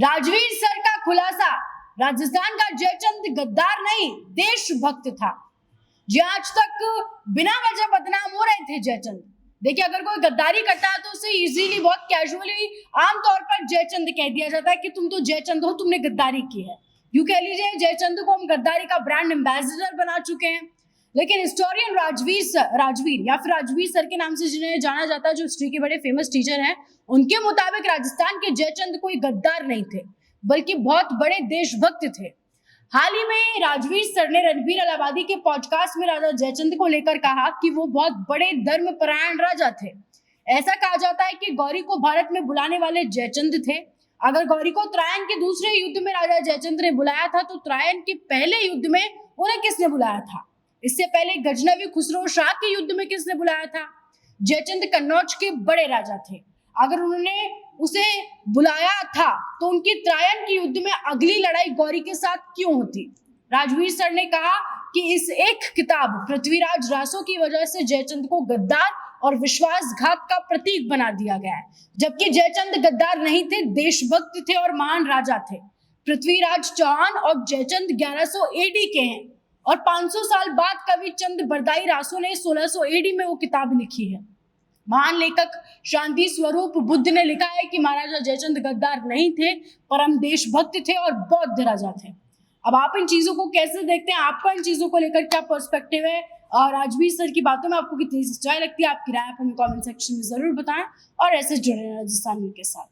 Rajveer sir का खुलासा, राजस्थान का जयचंद गद्दार नहीं देशभक्त था। जी, आज तक बिना वजह बदनाम हो रहे थे जयचंद। देखिए, अगर कोई गद्दारी करता है तो उसे इजीली, बहुत कैजुअली, आमतौर पर जयचंद कह दिया जाता है कि तुम तो जयचंद हो, तुमने गद्दारी की है। यूं कह लीजिए, जयचंद को हम गद्दारी का ब्रांड एम्बेसडर बना चुके हैं। लेकिन हिस्टोरियन राजवीर या फिर राजवीर सर के नाम से जिन्हें जाना जाता है, जो हिस्ट्री के बड़े फेमस टीचर हैं, उनके मुताबिक राजस्थान के जयचंद कोई गद्दार नहीं थे, बल्कि बहुत बड़े देशभक्त थे। हाल ही में राजवीर सर ने रणबीर अलाहाबादी के पॉडकास्ट में राजा जयचंद को लेकर कहा कि वो बहुत बड़े धर्मपरायण राजा थे। ऐसा कहा जाता है कि गौरी को भारत में बुलाने वाले जयचंद थे। अगर गौरी को त्रायन के दूसरे युद्ध में राजा जयचंद ने बुलाया था, तो त्रायन के पहले युद्ध में उन्हें किसने बुलाया था? इससे पहले गजनवी खुसरो शाह के युद्ध में किसने बुलाया था? जयचंद कन्नौज के बड़े राजा थे। अगर उन्होंने उसे बुलाया था तो उनकी त्रायन के युद्ध में अगली लड़ाई गौरी के साथ क्यों होती? राजवीर सर ने कहा कि इस एक किताब पृथ्वीराज रासो की वजह से जयचंद को गद्दार और विश्वासघात का प्रतीक बना दिया गया है, जबकि जयचंद गद्दार नहीं थे, देशभक्त थे और महान राजा थे। पृथ्वीराज चौहान और जयचंद 1100 एडी के हैं और 500 साल बाद कवि चंद बरदाई रासो ने 1600 एडी में वो किताब लिखी है। महान लेखक शांति स्वरूप बुद्ध ने लिखा है कि महाराजा जयचंद गद्दार नहीं थे, परम देशभक्त थे और बौद्ध राजा थे। अब आप इन चीजों को कैसे देखते हैं? आपका इन चीजों को लेकर क्या पर्सपेक्टिव है? और राजवीर सर की बातों में आपको कितनी सच्चाई लगती है? आपकी राय आप हमें कमेंट सेक्शन में जरूर बताएं और ऐसे जुड़े रहें राजस्थान के साथ।